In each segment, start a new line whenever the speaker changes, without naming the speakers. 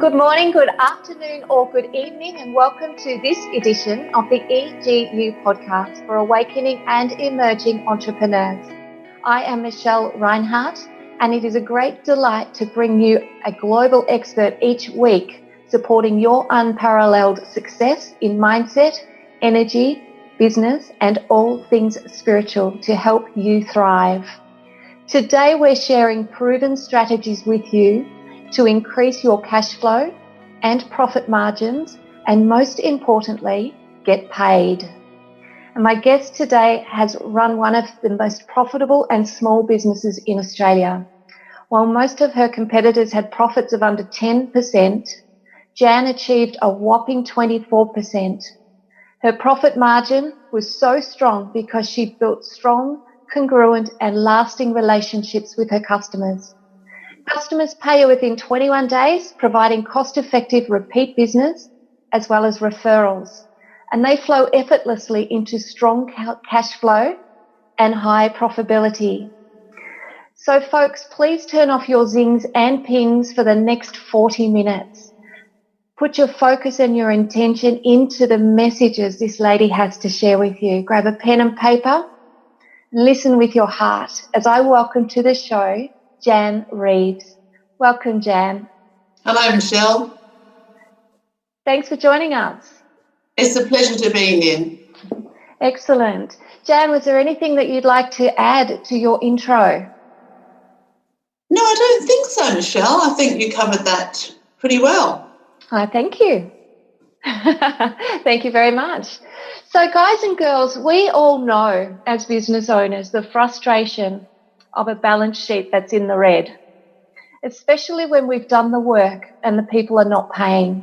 Good morning, good afternoon, or good evening, and welcome to this edition of the EGU Podcast for Awakening and Emerging Entrepreneurs. I am Michelle Reinhardt, and it is a great delight to bring you a global expert each week, supporting your unparalleled success in mindset, energy, business, and all things spiritual to help you thrive. Today, we're sharing proven strategies with you to increase your cash flow and profit margins, and most importantly, get paid. And my guest today has run one of the most profitable and small businesses in Australia. While most of her competitors had profits of under 10%, Jan achieved a whopping 24%. Her profit margin was so strong because she built strong, congruent, and lasting relationships with her customers. Customers pay her within 21 days, providing cost-effective repeat business as well as referrals. And they flow effortlessly into strong cash flow and high profitability. So folks, please turn off your zings and pings for the next 40 minutes. Put your focus and your intention into the messages this lady has to share with you. Grab a pen and paper. Listen with your heart as I welcome to the show Jan Reeves. Welcome, Jan.
Hello, Michelle.
Thanks for joining us.
It's a pleasure to be here.
Excellent. Jan, was there anything that you'd like to add to your intro?
No, I don't think so, Michelle. I think you covered that pretty well.
Thank you. Thank you very much. So, guys and girls, we all know as business owners the frustration of a balance sheet that's in the red, especially when we've done the work and the people are not paying.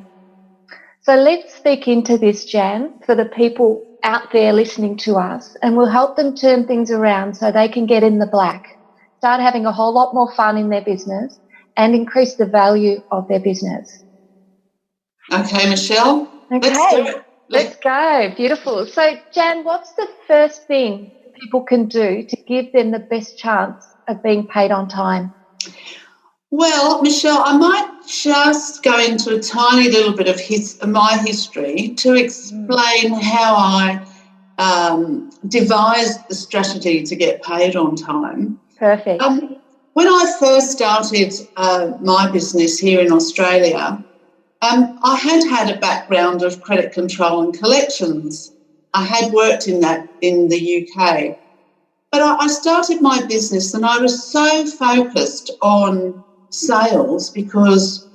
So let's speak into this, Jan, for the people out there listening to us, and we'll help them turn things around so they can get in the black, start having a whole lot more fun in their business and increase the value of their business.
Okay, Michelle.
Okay.
Let's do it.
Let's go. Beautiful. So, Jan, what's the first thing people can do to give them the best chance of being paid on time?
Well, Michelle, I might just go into a tiny little bit of my history to explain how I devised the strategy to get paid on time.
Perfect.
When I first started my business here in Australia, I had a background of credit control and collections. I had worked in that in the UK. But I started my business and I was so focused on sales because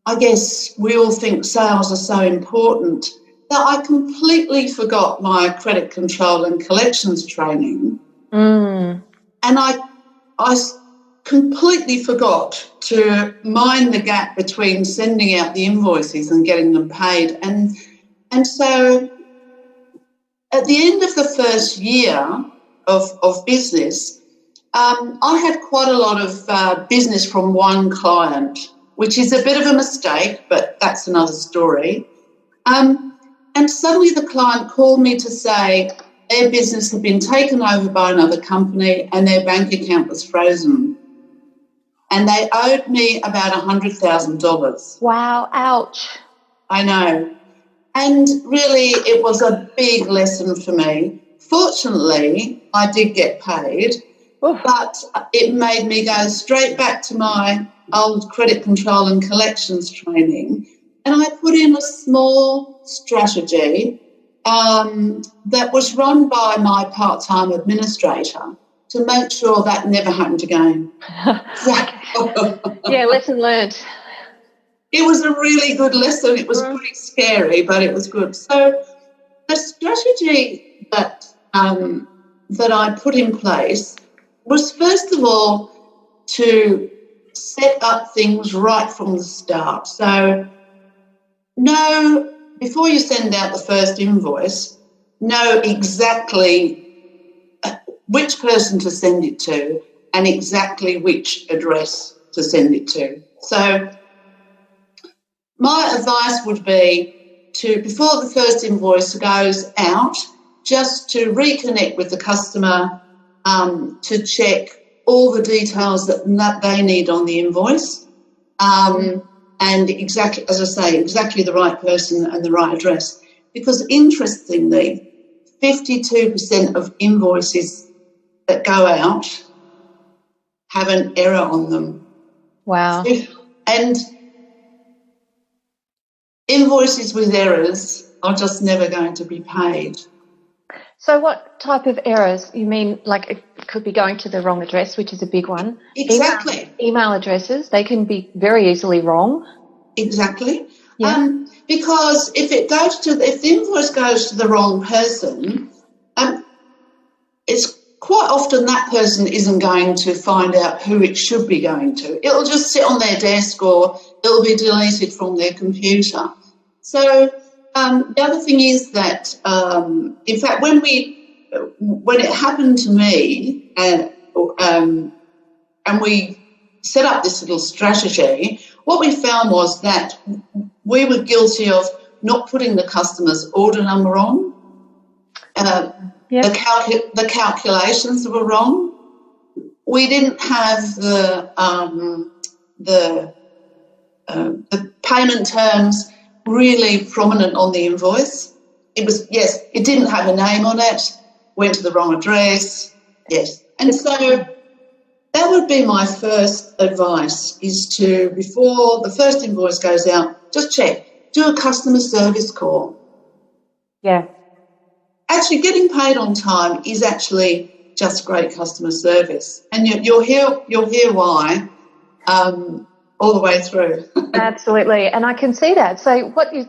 I guess we all think sales are so important that I completely forgot my credit control and collections training. And I completely forgot to mind the gap between sending out the invoices and getting them paid. And so at the end of the first year of business, I had quite a lot of business from one client, which is a bit of a mistake, but that's another story. And suddenly the client called me to say their business had been taken over by another company and their bank account was frozen. And they owed me about $100,000.
Wow, ouch.
I know. And really it was a big lesson for me. Fortunately, I did get paid, but it made me go straight back to my old credit control and collections training, and I put in a small strategy that was run by my part-time administrator to make sure that never happened again.
Yeah, lesson learned.
It was a really good lesson. It was pretty scary, but it was good. So the strategy that I put in place was, first of all, to set up things right from the start. So before you send out the first invoice, know exactly which person to send it to and exactly which address to send it to. So my advice would be to, before the first invoice goes out, just to reconnect with the customer, to check all the details that they need on the invoice, and exactly, as I say, exactly the right person and the right address. Because interestingly, 52% of invoices that go out have an error on them.
Wow.
And invoices with errors are just never going to be paid.
So what type of errors? You mean like it could be going to the wrong address, which is a big one.
Exactly.
Email addresses, they can be very easily wrong.
Exactly.
Yeah.
Because if the invoice goes to the wrong person, it's quite often that person isn't going to find out who it should be going to. It'll just sit on their desk or it'll be deleted from their computer. So the other thing is that, in fact, when it happened to me and we set up this little strategy, what we found was that we were guilty of not putting the customer's order number on. The calculations were wrong. We didn't have the payment terms really prominent on the invoice. It didn't have a name on it, went to the wrong address, yes. And so that would be my first advice, is to, before the first invoice goes out, just check, do a customer service call.
Yeah.
Actually, getting paid on time is actually just great customer service, and you'll hear why all the way through.
Absolutely, and I can see that. So what you're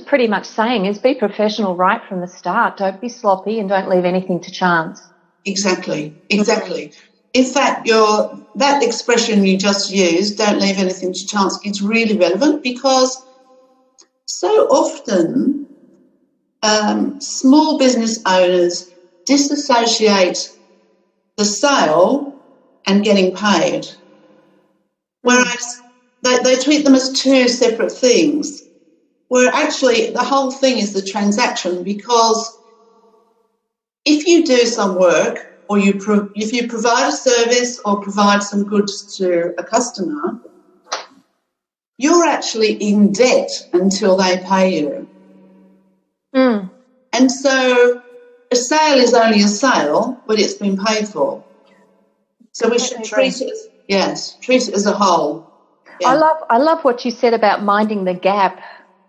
pretty much saying is be professional right from the start. Don't be sloppy and don't leave anything to chance.
Exactly. In fact, that expression you just used, don't leave anything to chance, is really relevant, because so often small business owners disassociate the sale and getting paid, whereas they treat them as two separate things, where actually the whole thing is the transaction. Because if you do some work, or if you provide a service or provide some goods to a customer, you're actually in debt until they pay you.
Mm.
And so a sale is only a sale, but it's been paid for. So we should treat it as a whole. Yeah.
I love what you said about minding the gap.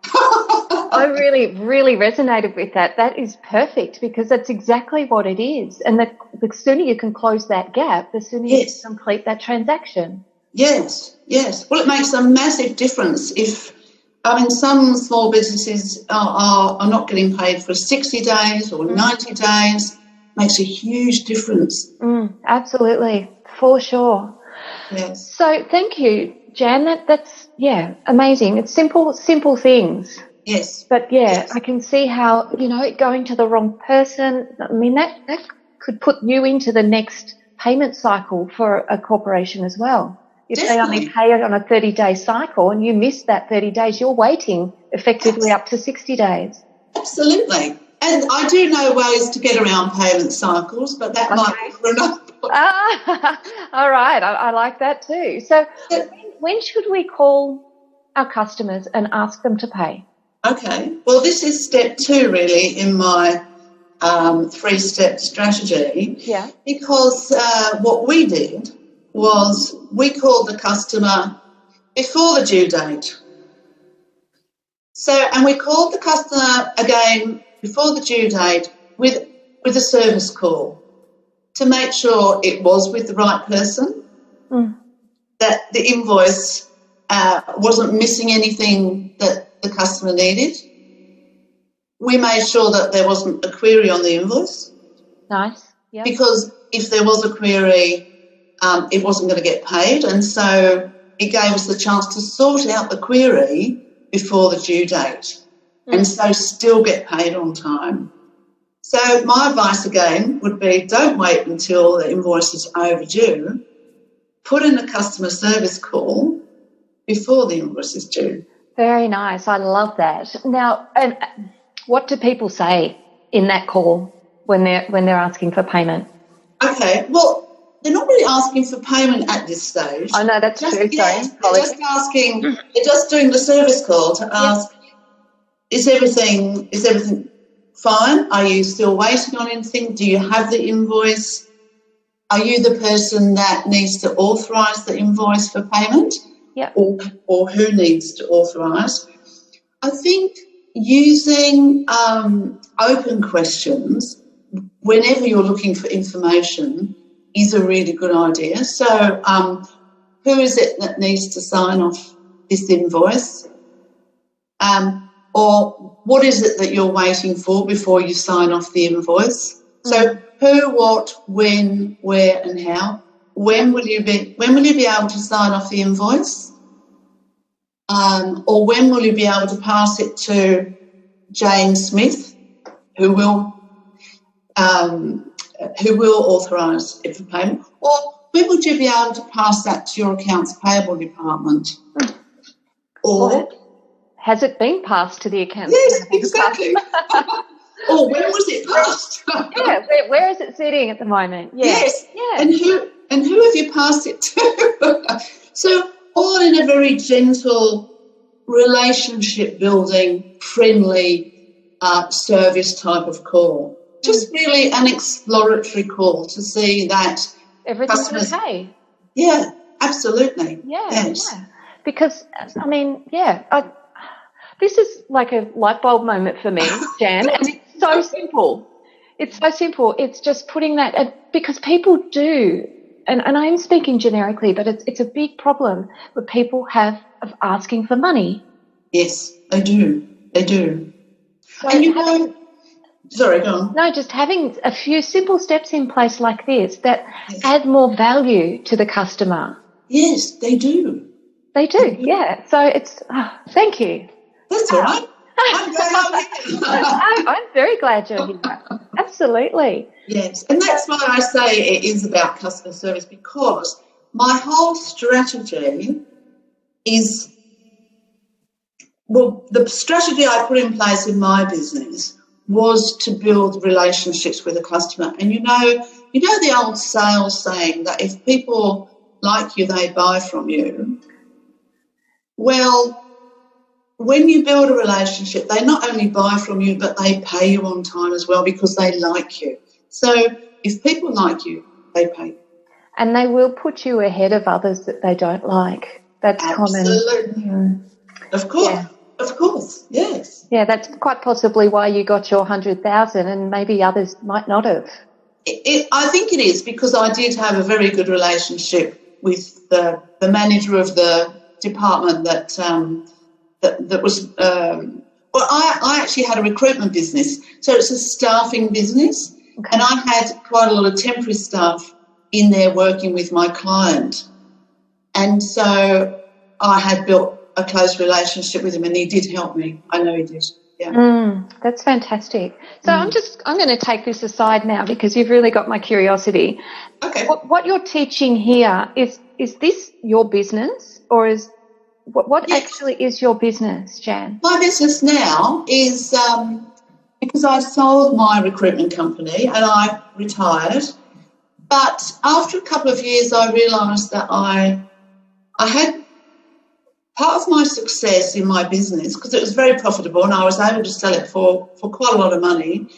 I really, really resonated with that. That is perfect, because that's exactly what it is. And the sooner you can close that gap, the sooner you can complete that transaction.
Yes. Well, it makes a massive difference if, some small businesses are not getting paid for 60 days or 90 days. Makes a huge difference.
Absolutely, for sure.
Yes.
So thank you, Jan. That's amazing. It's simple things.
Yes.
But I can see how, going to the wrong person, I mean, that could put you into the next payment cycle for a corporation as well. If
Definitely.
they only pay it on a 30-day cycle and you miss that 30 days, you're waiting effectively up to 60 days.
Absolutely. And I do know ways to get around payment cycles, but that might be for another point.
All right. I like that too. So when should we call our customers and ask them to pay?
Okay. Well, this is step 2 really in my 3-step strategy.
Yeah.
Because what we did was we called the customer before the due date. And we called the customer again before the due date with a service call to make sure it was with the right person, that the invoice wasn't missing anything that the customer needed. We made sure that there wasn't a query on the invoice.
Nice. Yeah.
Because if there was a query, it wasn't going to get paid, and so it gave us the chance to sort out the query before the due date, and so still get paid on time. So my advice again would be, don't wait until the invoice is overdue. Put in a customer service call before the invoice is due.
Very nice. I love that. Now, and what do people say in that call when they're asking for payment?
Okay, well, they're not really asking for payment at this stage.
Oh, no, that's true. Sorry.
They're just doing the service call to ask, is everything fine? Are you still waiting on anything? Do you have the invoice? Are you the person that needs to authorise the invoice for payment?
Yeah.
Or who needs to authorise? I think using open questions whenever you're looking for information is a really good idea. So who is it that needs to sign off this invoice? Or what is it that you're waiting for before you sign off the invoice? So who, what, when, where and how. When will you be able to sign off the invoice? Or when will you be able to pass it to Jane Smith, who will authorise it for payment? Or when would you be able to pass that to your accounts payable department? Or
has it been passed to the accounts?
Yes, exactly. Or when was it passed?
Where is it sitting at the moment?
Yes. Yeah. And who have you passed it to? So all in a very gentle, relationship building, friendly service type of call. Just really an exploratory call to see that
everything's okay.
Yeah, absolutely.
Yeah,
yes.
Yeah. Because, I mean, this is like a light bulb moment for me, Jan, and it's so simple. It's so simple. It's just putting that, because people do, and I am speaking generically, but it's a big problem that people have of asking for money.
Yes, they do. They do. So and sorry, go on.
No, just having a few simple steps in place like this that add more value to the customer.
Yes, they do.
They do, yeah. So it's, thank you.
That's all right.
I'm very glad you're here. Absolutely.
Yes, and that's why I say it is about customer service, because my whole strategy is, well, the strategy I put in place in my business was to build relationships with the customer. And you know the old sales saying that if people like you, they buy from you. Well, when you build a relationship, they not only buy from you, but they pay you on time as well because they like you. So if people like you, they pay you.
And they will put you ahead of others that they don't like. That's
absolutely.
Common.
Of course. Yeah. Of course, yes.
Yeah, that's quite possibly why you got your 100,000 and maybe others might not have.
I think it is, because I did have a very good relationship with the manager of the department that was I actually had a recruitment business, so it's a staffing business, and I had quite a lot of temporary staff in there working with my client, and so I had built a close relationship with him, and he did help me. I know he did. Yeah.
That's fantastic. So I'm going to take this aside now because you've really got my curiosity.
Okay.
What you're teaching here is this your business, or is what actually is your business, Jan?
My business now is because I sold my recruitment company and I retired, but after a couple of years I realised that I had part of my success in my business, because it was very profitable and I was able to sell it for quite a lot of money.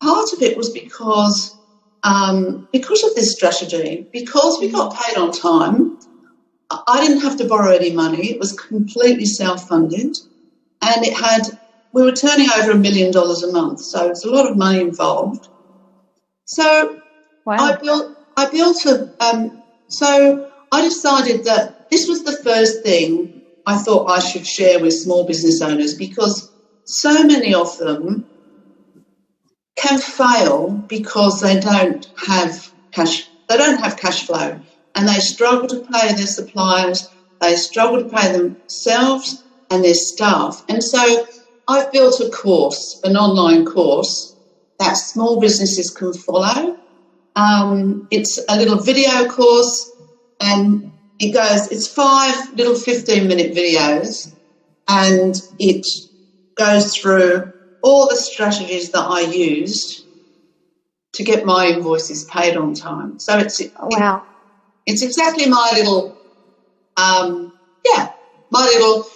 Part of it was because of this strategy, because we got paid on time. I didn't have to borrow any money. It was completely self-funded, and we were turning over $1 million a month, so it's a lot of money involved. So I decided that this was the first thing I thought I should share with small business owners, because so many of them can fail because they don't have cash. They don't have cash flow, and they struggle to pay their suppliers. They struggle to pay themselves and their staff. And so I've built a course, an online course that small businesses can follow. It's a little video course, and it's 5 little 15-minute videos, and it goes through all the strategies that I used to get my invoices paid on time. So it's exactly my little my little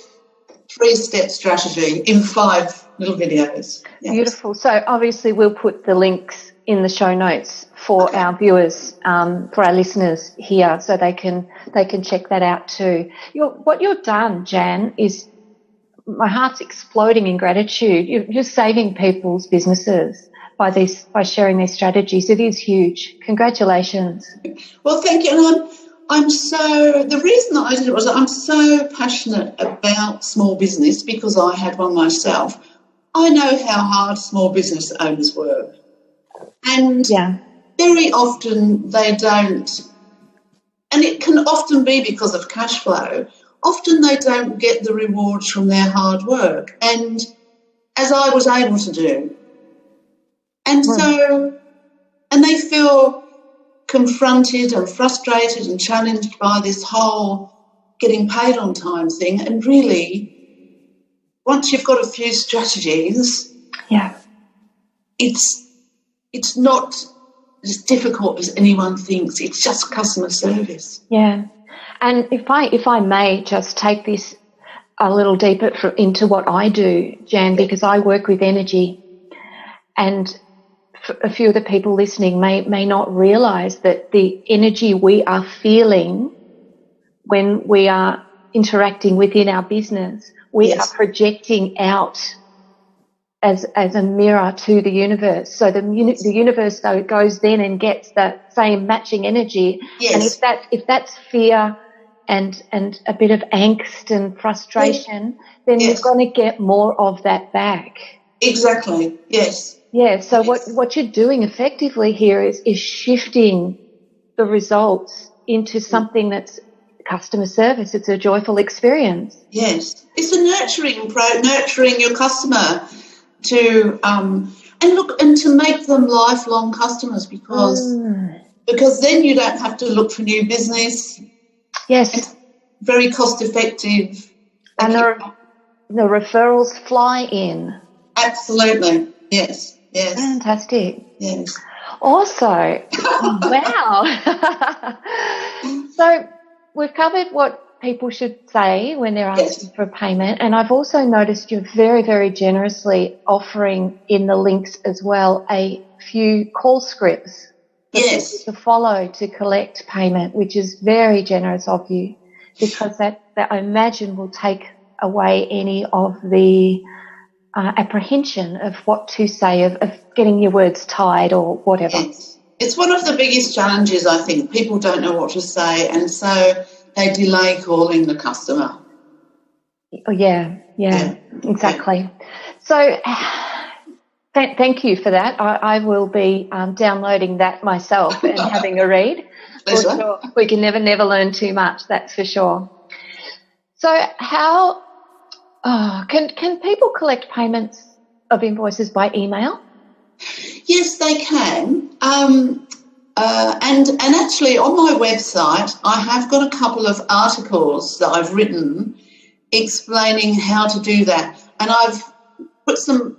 3-step strategy in 5 little videos. Yes.
Beautiful. So obviously we'll put the links in the show notes for our viewers, for our listeners here, so they can check that out too. What you've done, Jan, is, my heart's exploding in gratitude. You're saving people's businesses by sharing these strategies. It is huge. Congratulations.
Well, thank you. And the reason that I did it was I'm so passionate about small business because I had one myself. I know how hard small business owners work. And very often they don't, and it can often be because of cash flow, often they don't get the rewards from their hard work, and as I was able to do. And and they feel confronted and frustrated and challenged by this whole getting paid on time thing. And really, once you've got a few strategies, it's not as difficult as anyone thinks. It's just customer service.
Yeah. And if I may just take this a little deeper into what I do, Jan, because I work with energy, and a few of the people listening may not realise that the energy we are feeling when we are interacting within our business, we are projecting out as a mirror to the universe. So the universe though goes then and gets that same matching energy. Yes. And if that's fear and a bit of angst and frustration, then you're going to get more of that back.
Exactly. Yes.
Yeah. So what you're doing effectively here is shifting the results into something that's customer service. It's a joyful experience.
Yes. It's a nurturing your customer to and to make them lifelong customers because then you don't have to look for new business.
Yes.
It's very cost effective.
And the referrals fly in.
Absolutely. Yes. Yes.
Fantastic.
Yes.
Also, wow. So we've covered what people should say when they're asking for a payment, and I've also noticed you're very, very generously offering in the links as well a few call scripts to follow to collect payment, which is very generous of you, because that I imagine will take away any of the apprehension of what to say, of getting your words tied or whatever.
Yes. It's one of the biggest challenges, I think. People don't know what to say, and so they delay calling the customer.
Oh, yeah, exactly. So thank you for that. I will be downloading that myself and having a read. For sure. We can never learn too much, that's for sure. So how can people collect payments of invoices by email?
Yes, they can. And actually on my website I have got a couple of articles that I've written explaining how to do that, and I've put some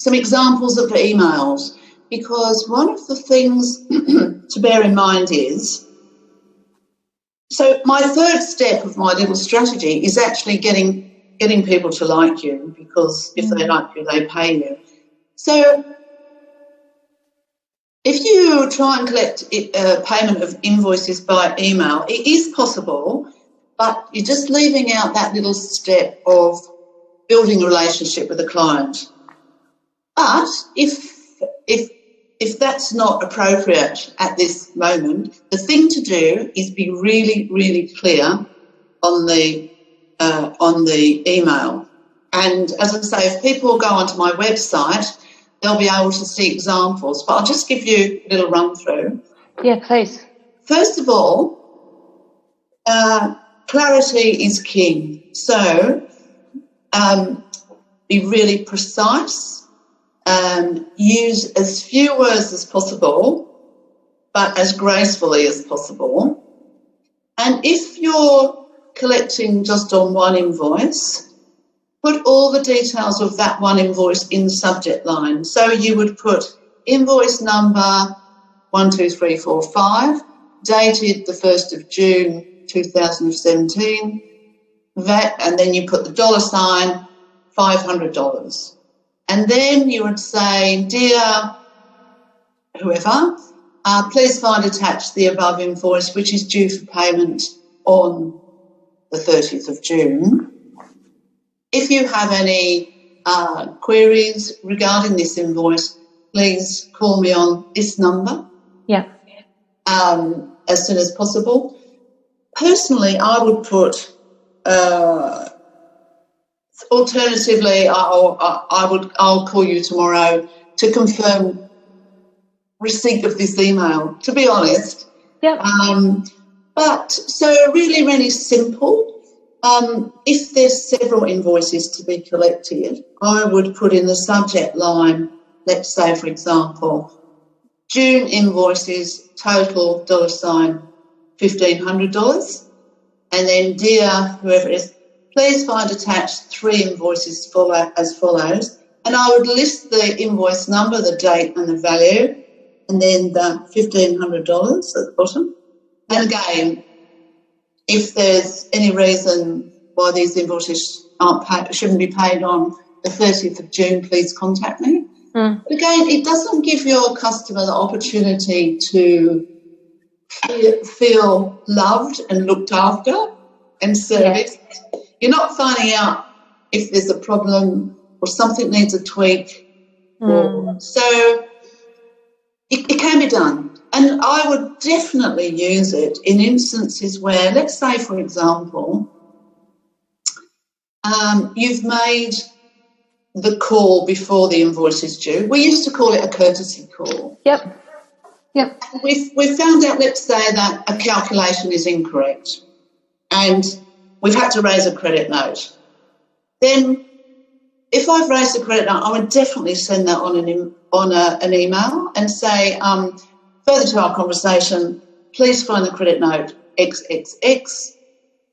examples of emails, because one of the things to bear in mind is, so my third step of my little strategy is actually getting people to like you, because if they like you, they pay you. So if you try and collect payment of invoices by email, it is possible, but you're just leaving out that little step of building a relationship with the client. But if that's not appropriate at this moment, the thing to do is be really, really clear on the email. And as I say, if people go onto my website, they'll be able to see examples, but I'll just give you a little run through.
Yeah, please.
First of all, clarity is king. So be really precise, use as few words as possible, but as gracefully as possible. And if you're collecting just on one invoice, put all the details of that one invoice in the subject line. So you would put invoice number 12345, dated the 1st of June 2017, VAT, and then you put the $ $500. And then you would say, dear whoever, please find attached the above invoice, which is due for payment on the 30th of June. If you have any queries regarding this invoice, please call me on this number.
Yeah.
As soon as possible. Personally, I would put, alternatively, I'll call you tomorrow to confirm receipt of this email, to be honest.
Yeah.
But so really, really simple. If there's several invoices to be collected, I would put in the subject line, let's say, for example, June invoices total $1,500, and then dear whoever it is, please find attached 3 invoices as follows, and I would list the invoice number, the date and the value, and then the $1,500 at the bottom. And again, if there's any reason why these invoices shouldn't be paid on the 30th of June, please contact me. But again, it doesn't give your customer the opportunity to feel loved and looked after and serviced. Yeah. You're not finding out if there's a problem or something needs a tweak. So it can be done. And I would definitely use it in instances where, let's say, for example, you've made the call before the invoice is due. We used to call it a courtesy call.
Yep.
We've found out, let's say, that a calculation is incorrect and we've had to raise a credit note. Then if I've raised a credit note, I would definitely send that on an email and say, further to our conversation, please find the credit note XXX,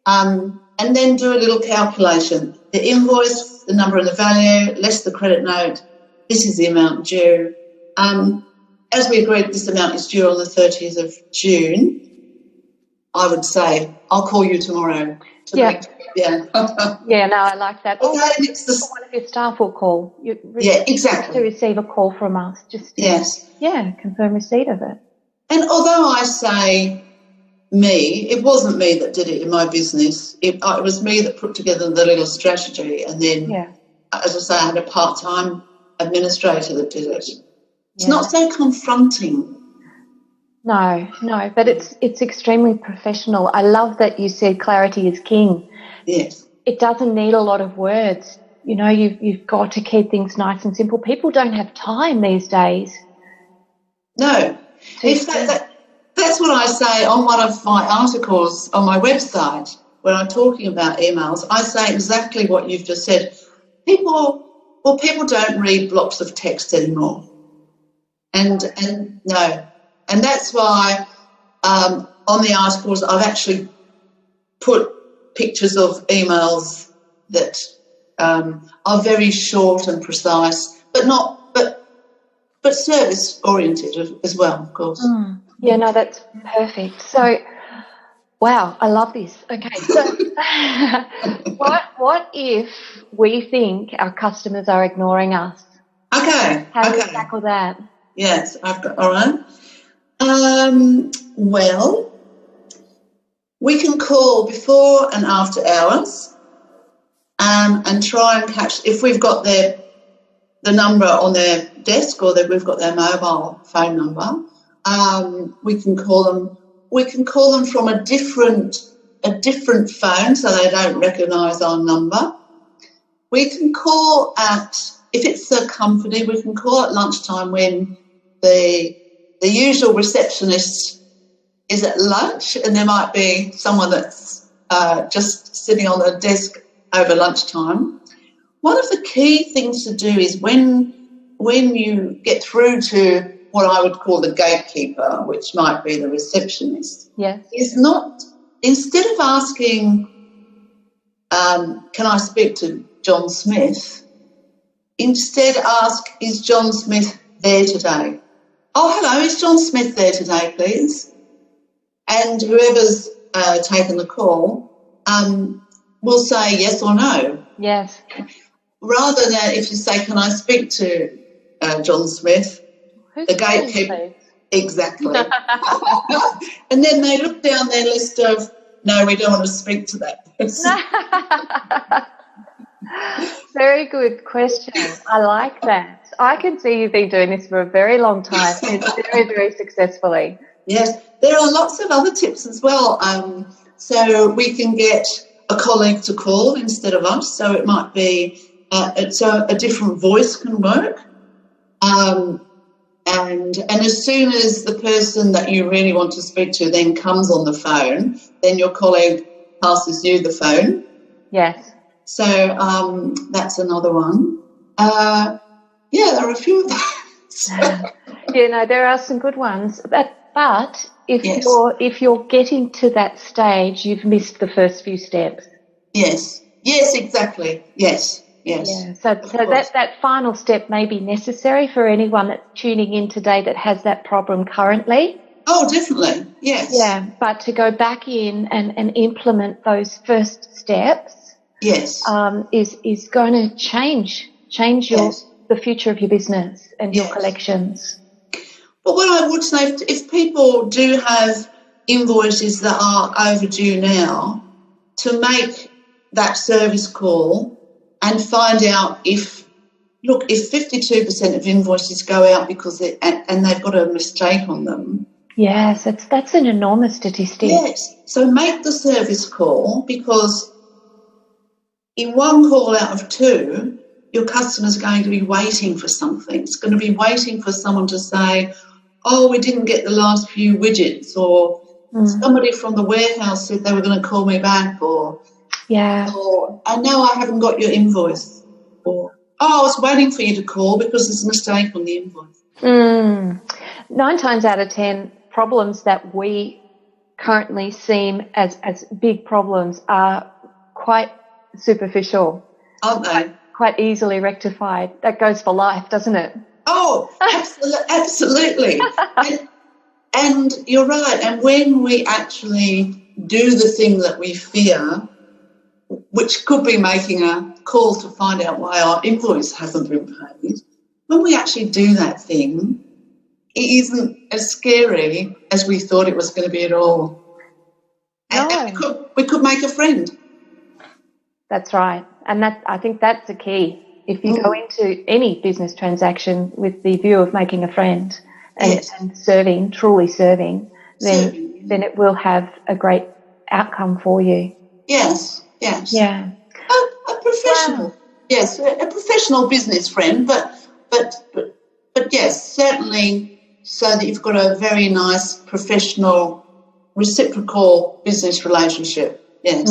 and then do a little calculation. The invoice, the number and the value, less the credit note, this is the amount due. As we agreed, this amount is due on the 30th of June. I would say, I'll call you tomorrow.
Yeah, no, I like that. Or
one
of your staff will call.
Exactly.
To receive a call from us. Just confirm receipt of it.
And although I say me, it wasn't me that did it in my business. It was me that put together the little strategy, and then, as I say, I had a part-time administrator that did it. It's not so confronting.
No, but it's extremely professional. I love that you said clarity is king.
Yes.
It doesn't need a lot of words. You know, you've got to keep things nice and simple. People don't have time these days.
No. In fact, that's what I say on one of my articles on my website when I'm talking about emails. I say exactly what you've just said. People don't read blocks of text anymore. And no. And that's why on the articles I've actually put pictures of emails that are very short and precise, but service oriented as well, of course.
Yeah, no, that's perfect. So, wow, I love this. Okay, so what if we think our customers are ignoring us?
Okay.
How do we tackle that?
Yes, all right. Well, we can call before and after hours and try and catch, if we've got the number on their desk or that we've got their mobile phone number, we can call them. We can call them from a different phone so they don't recognise our number. We can call if it's a company, we can call at lunchtime when the usual receptionist is at lunch, and there might be someone that's just sitting on the desk over lunchtime. One of the key things to do is when you get through to what I would call the gatekeeper, which might be the receptionist, is not, instead of asking, can I speak to John Smith, instead ask, is John Smith there today? Oh, hello, is John Smith there today, please? And whoever's taken the call will say yes or no.
Yes.
Rather than if you say, can I speak to John Smith,
Who's
the gatekeeper.
Smith?
Exactly. And then they look down their list of, no, we don't want to speak to that person.
Very good question. I like that. I can see you've been doing this for a very long time and very, very successfully.
Yes, there are lots of other tips as well. So we can get a colleague to call instead of us. So it might be so a different voice can work. And as soon as the person that you really want to speak to then comes on the phone, then your colleague passes you the phone.
Yes.
So that's another one. Yeah, there are a few of those.
There are some good ones. But if
Yes.
if you're getting to that stage, you've missed the first few steps.
Yes, exactly. Yes.
Yeah. So that final step may be necessary for anyone that's tuning in today that has that problem currently.
Oh, definitely. Yes.
Yeah, but to go back in and implement those first steps.
Yes.
Is going to change the future of your business and your collections.
But what I would say, if people do have invoices that are overdue now, to make that service call and find out if 52% of invoices go out because and they've got a mistake on them.
Yes, that's an enormous statistic.
Yes. So make the service call, because in one call out of two, your customer's going to be waiting for something. It's going to be waiting for someone to say, oh, we didn't get the last few widgets, or somebody from the warehouse said they were going to call me back, or I know I haven't got your invoice, or I was waiting for you to call because there's a mistake on the invoice.
9 times out of 10, problems that we currently seem as big problems are quite superficial.
Aren't they?
Quite easily rectified. That goes for life, doesn't it?
Oh, absolutely. And you're right. And when we actually do the thing that we fear, which could be making a call to find out why our invoice hasn't been paid, when we actually do that thing, it isn't as scary as we thought it was going to be at all. And we could make a friend.
That's right. And I think that's the key. If you go into any business transaction with the view of making a friend and serving, truly serving, then it will have a great outcome for you.
Yes.
Yeah.
A professional. Wow. Yes, a professional business friend, but yes, certainly so that you've got a very nice professional reciprocal business relationship. Yes.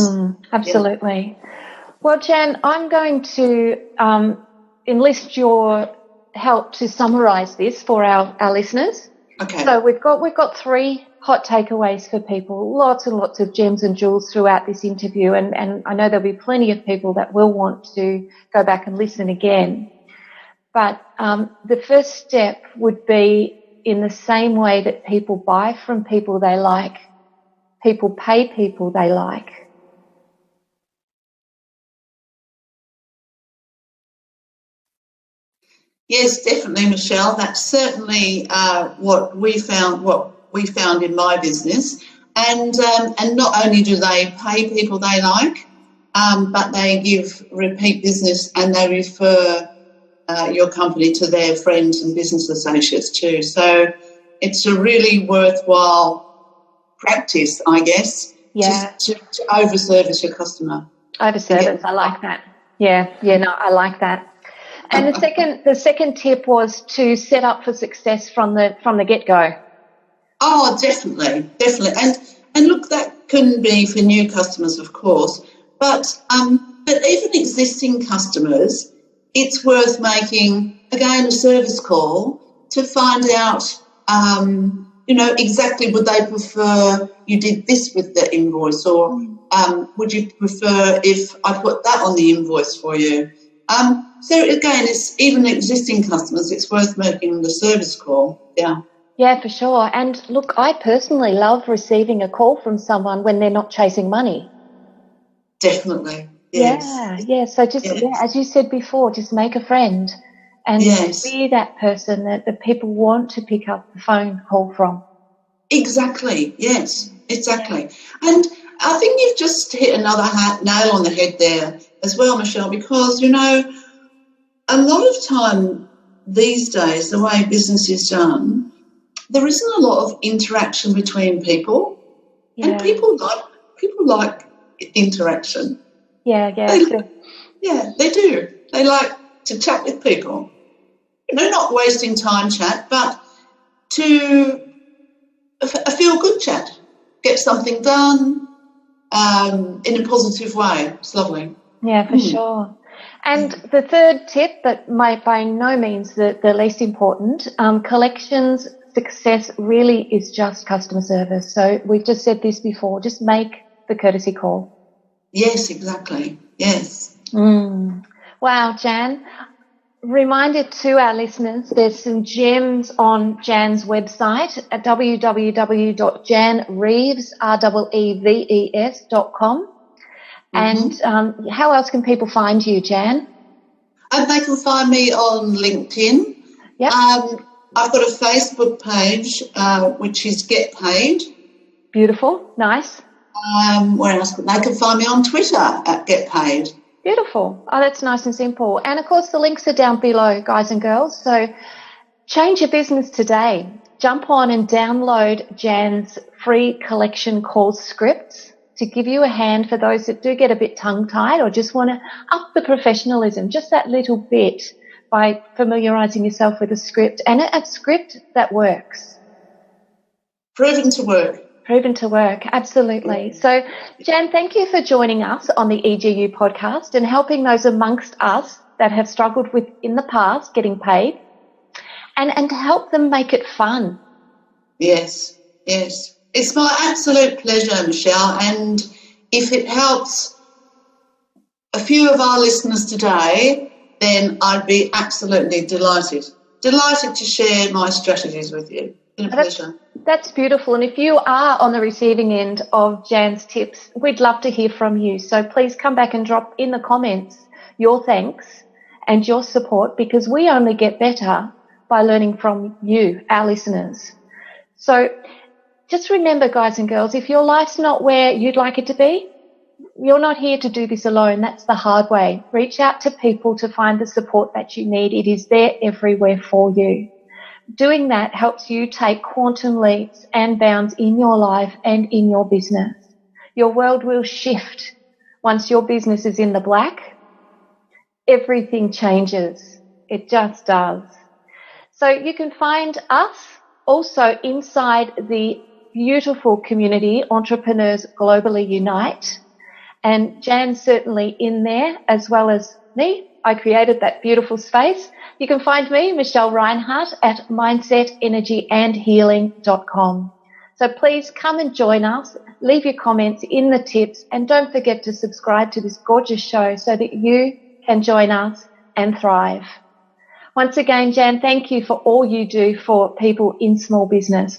Absolutely. Yeah. Well, Jan, I'm going to enlist your help to summarise this for our listeners.
Okay.
So we've got 3 hot takeaways for people, lots and lots of gems and jewels throughout this interview, and I know there'll be plenty of people that will want to go back and listen again. But the first step would be, in the same way that people buy from people they like, people pay people they like.
Yes, definitely, Michelle. That's certainly what we found in my business. And not only do they pay people they like, but they give repeat business and they refer your company to their friends and business associates too. So it's a really worthwhile practice, I guess, to over-service your customer.
Over-service, I like that. I like that. And the second tip was to set up for success from the get-go.
Oh, definitely. And look, that can be for new customers, of course, but even existing customers, it's worth making, again, a service call to find out, exactly would they prefer you did this with the invoice, or would you prefer if I put that on the invoice for you? So, again, it's even existing customers, it's worth making the service call, yeah.
Yeah, for sure. And look, I personally love receiving a call from someone when they're not chasing money.
Definitely. Yes.
Yeah. So just, as you said before, just make a friend and be that person that people want to pick up the phone call from.
Exactly. Yes, exactly. And I think you've just hit another nail on the head there as well, Michelle, because, you know, a lot of time these days, the way business is done, there isn't a lot of interaction between people, and people like interaction.
Yeah.
They do. They like to chat with people. You know, not wasting time chat, but to a feel-good chat, get something done in a positive way. It's lovely.
Yeah, for sure. And the third tip, but by no means the least important, collections success really is just customer service. So we've just said this before, just make the courtesy call.
Yes, exactly. Yes.
Wow, Jan. Reminder to our listeners, there's some gems on Jan's website at www.janreeves.com. And how else can people find you, Jan?
They can find me on LinkedIn.
Yep.
I've got a Facebook page, which is Get Paid.
Beautiful. Nice.
Where else? They can find me on Twitter at Get Paid.
Beautiful. Oh, that's nice and simple. And, of course, the links are down below, guys and girls. So change your business today. Jump on and download Jan's free collection call scripts to give you a hand for those that do get a bit tongue-tied or just want to up the professionalism, just that little bit, by familiarising yourself with a script, and a script that works.
Proven to work.
Proven to work, absolutely. So, Jan, thank you for joining us on the EGU podcast and helping those amongst us that have struggled with in the past getting paid and to help them make it fun.
Yes. It's my absolute pleasure, Michelle, and if it helps a few of our listeners today, then I'd be absolutely delighted to share my strategies with you. It's been a pleasure.
That's beautiful. And if you are on the receiving end of Jan's tips, we'd love to hear from you. So please come back and drop in the comments your thanks and your support, because we only get better by learning from you, our listeners. So just remember, guys and girls, if your life's not where you'd like it to be, you're not here to do this alone. That's the hard way. Reach out to people to find the support that you need. It is there everywhere for you. Doing that helps you take quantum leaps and bounds in your life and in your business. Your world will shift. Once your business is in the black, everything changes. It just does. So you can find us also inside the beautiful community Entrepreneurs Globally Unite. And Jan's certainly in there, as well as me. I created that beautiful space. You can find me, Michelle Reinhardt, at mindsetenergyandhealing.com. So please come and join us, leave your comments in the tips, and don't forget to subscribe to this gorgeous show so that you can join us and thrive. Once again, Jan, thank you for all you do for people in small business.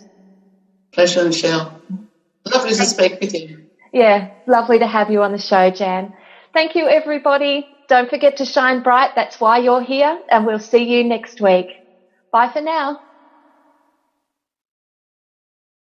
Pleasure, Michelle. Lovely to speak with you.
Yeah, lovely to have you on the show, Jan. Thank you, everybody. Don't forget to shine bright. That's why you're here, and we'll see you next week. Bye for now.